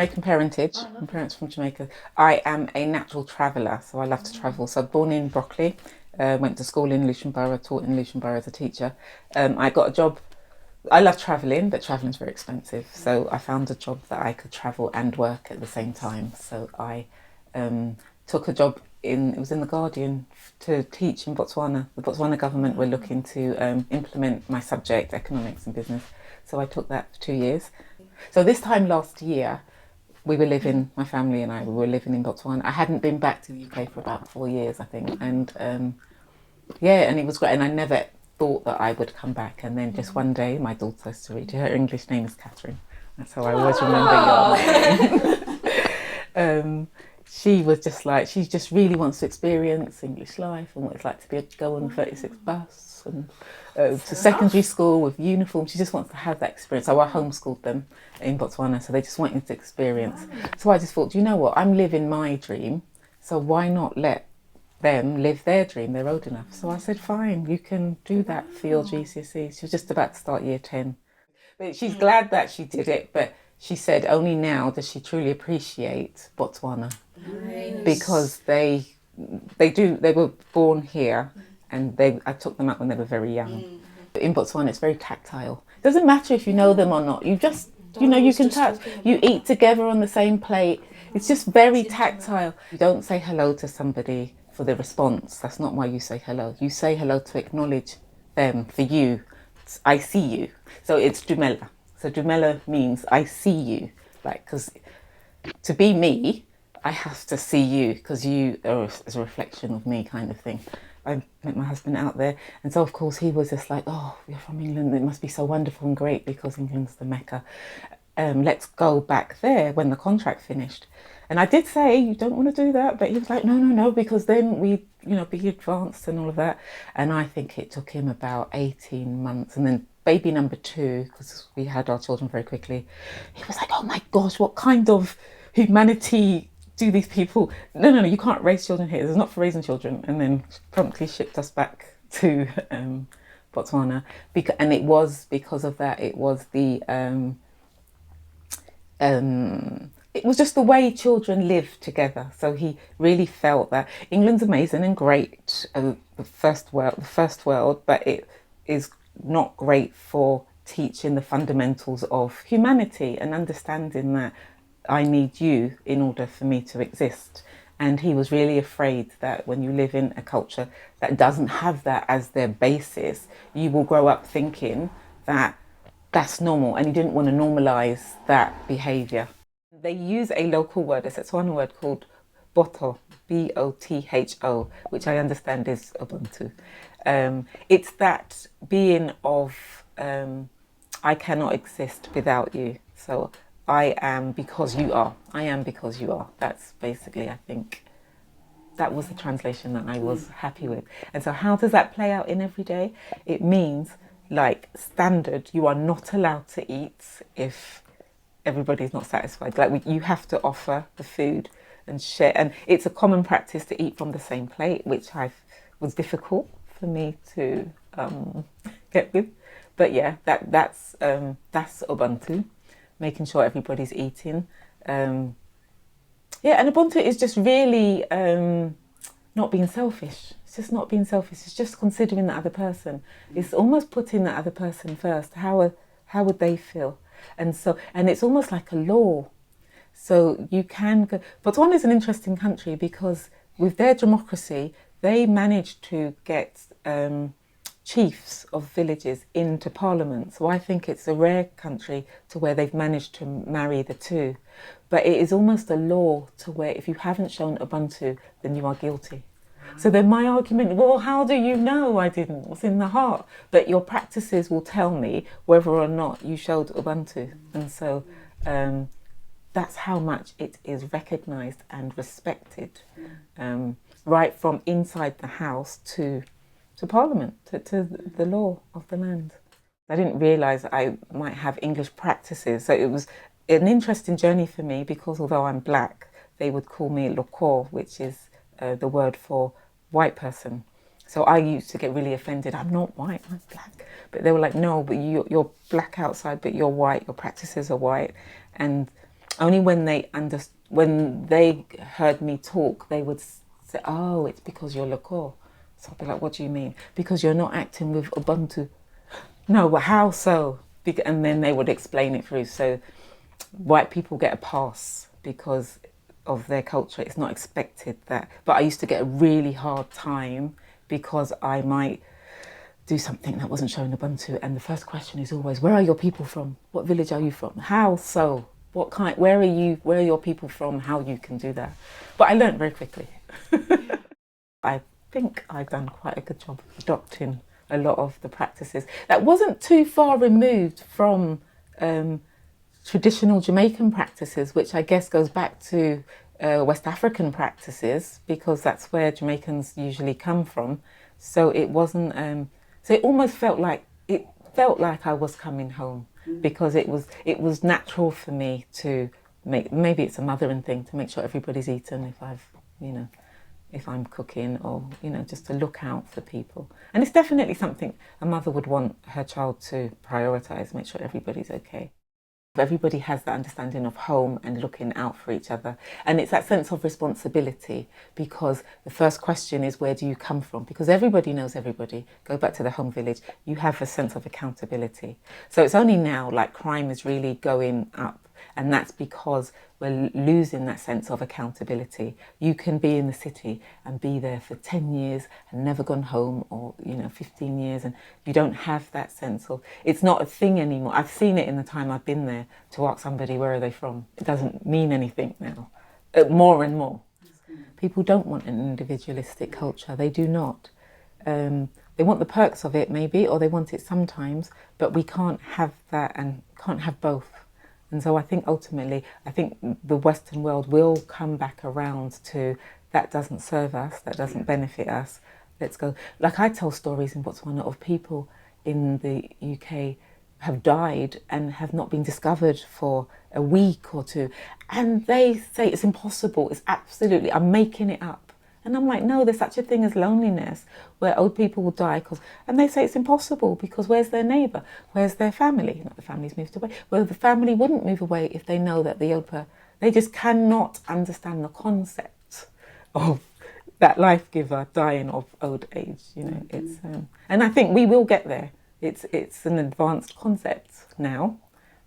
Jamaican parentage. My parents from Jamaica. I am a natural traveller, so I love to travel. So born in Brockley, went to school in Lewisham Borough, taught in Lewisham Borough as a teacher. I got a job. I love travelling, but travelling's very expensive. So I found a job that I could travel and work at the same time. So I took a job it was in The Guardian, to teach in Botswana. The Botswana government were looking to implement my subject, economics and business. So I took that for 2 years. So this time last year, my family and I, we were living in Botswana. I hadn't been back to the UK for about 4 years, I think. And and it was great. And I never thought that I would come back. And then just one day, my daughter Sarita, her English name is Catherine. That's how I always remember your name. She was just like, she just really wants to experience English life and what it's like to go on the 36 bus and to secondary school with uniform. She just wants to have that experience. So I homeschooled them in Botswana, so they just wanted to experience. So I just thought, you know what, I'm living my dream, so why not let them live their dream? They're old enough. So I said, fine, you can do that for your GCSE. She was just about to start year 10. But she's glad that she did it, but she said only now does she truly appreciate Botswana. Nice. Because they were born here, and I took them out when they were very young. In Botswana, it's very tactile. It doesn't matter if you know them or not. You just, you can touch. You eat together on the same plate. It's just very tactile. You don't say hello to somebody for the response. That's not why you say hello. You say hello to acknowledge them. For you, I see you. So it's Dumela. So Dumela means I see you. Like, because to be me, I have to see you because you are a reflection of me, kind of thing. I met my husband out there, and so of course he was just like, oh, you're from England, it must be so wonderful and great because England's the Mecca. Let's go back there when the contract finished. And I did say, you don't want to do that, but he was like, no, because then we, be advanced and all of that. And I think it took him about 18 months, and then baby number 2, because we had our children very quickly, he was like, oh my gosh, what kind of humanity do these people? No, you can't raise children here. It's not for raising children. And then promptly shipped us back to Botswana. And it was because of that. It was it was just the way children live together. So he really felt that England's amazing and great, the first world, but it is not great for teaching the fundamentals of humanity and understanding that I need you in order for me to exist. And he was really afraid that when you live in a culture that doesn't have that as their basis, you will grow up thinking that that's normal, and he didn't want to normalize that behavior. They use a local word, a Setswana word called botho, B-O-T-H-O, which I understand is Ubuntu. It's that being of, I cannot exist without you. So I am because you are. I am because you are. That's basically, I think, that was the translation that I was happy with. And so how does that play out in everyday? It means, like, standard, you are not allowed to eat if everybody's not satisfied. Like, you have to offer the food and share. And it's a common practice to eat from the same plate, which was difficult for me to get with. But yeah, that's Ubuntu. Making sure everybody's eating. And Ubuntu is just really not being selfish. It's just not being selfish. It's just considering the other person. It's almost putting the other person first. How would they feel? And it's almost like a law. So you can go. Botswana is an interesting country because with their democracy, they managed to get chiefs of villages into parliament. So I think it's a rare country to where they've managed to marry the two. But it is almost a law to where if you haven't shown Ubuntu, then you are guilty. So then my argument, well, how do you know I didn't? What's in the heart? But your practices will tell me whether or not you showed Ubuntu. And so that's how much it is recognised and respected, right from inside the house to Parliament, to the law of the land. I didn't realise I might have English practices. So it was an interesting journey for me because although I'm black, they would call me loko, which is the word for white person. So I used to get really offended. I'm not white, I'm black. But they were like, no, but you're black outside, but you're white. Your practices are white. And Only when when they heard me talk, they would say, "Oh, it's because you're Lekor." So I'd be like, "What do you mean?" "Because you're not acting with Ubuntu." "No, but how so?" And then they would explain it through. So white people get a pass because of their culture. It's not expected that. But I used to get a really hard time because I might do something that wasn't showing Ubuntu, and the first question is always, "Where are your people from? What village are you from? How so? What kind? Where are you? Where are your people from? How you can do that?" But I learned very quickly. I think I've done quite a good job of adopting a lot of the practices. That wasn't too far removed from traditional Jamaican practices, which I guess goes back to West African practices, because that's where Jamaicans usually come from. So it wasn't. So it almost felt like I was coming home, because it was natural for me to make. Maybe it's a mothering thing, to make sure everybody's eaten if I'm cooking, or just to look out for people. And it's definitely something a mother would want her child to prioritise, make sure everybody's okay. Everybody has that understanding of home and looking out for each other. And it's that sense of responsibility, because the first question is, where do you come from? Because everybody knows everybody. Go back to the home village. You have a sense of accountability. So it's only now, like, crime is really going up. And that's because we're losing that sense of accountability. You can be in the city and be there for 10 years and never gone home, or 15 years, and you don't have that sense of, it's not a thing anymore. I've seen it in the time I've been there, to ask somebody, where are they from? It doesn't mean anything now, more and more. People don't want an individualistic culture. They do not. They want the perks of it, maybe, or they want it sometimes, but we can't have that and can't have both. And so I think ultimately, the Western world will come back around to, that doesn't serve us, that doesn't benefit us. Let's go. Like, I tell stories in Botswana of people in the UK have died and have not been discovered for a week or two. And they say it's impossible. It's absolutely, I'm making it up. And I'm like, no, there's such a thing as loneliness, where old people will die and they say it's impossible, because where's their neighbour? Where's their family? Not the family's moved away. Well, the family wouldn't move away if they know that they just cannot understand the concept of that life giver dying of old age. It's and I think we will get there. It's an advanced concept now,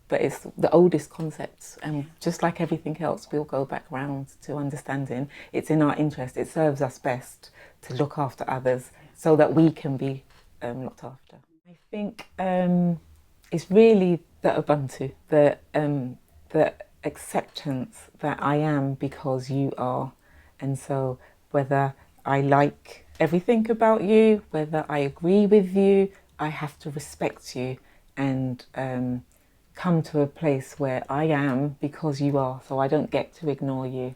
but it's the oldest concepts, and just like everything else, we'll go back round to understanding it's in our interest. It serves us best to look after others so that we can be looked after. I think it's really the Ubuntu, the acceptance that I am because you are, and so whether I like everything about you, whether I agree with you, I have to respect you and come to a place where I am because you are, so I don't get to ignore you.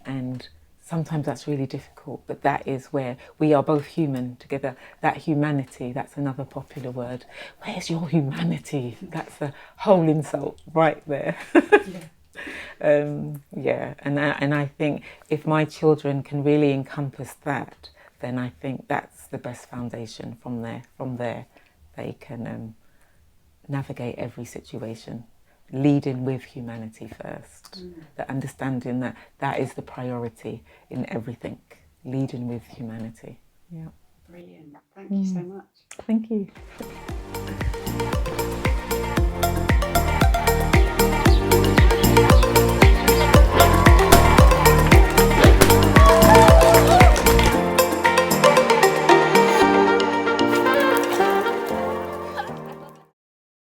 And sometimes that's really difficult, but that is where we are both human together. That humanity, that's another popular word. Where's your humanity? That's a whole insult right there. And I think if my children can really encompass that, then I think that's the best foundation. From there they can navigate every situation, leading with humanity first. The understanding that that is the priority in everything, leading with humanity. Yeah. Brilliant. Thank you so much. Thank you.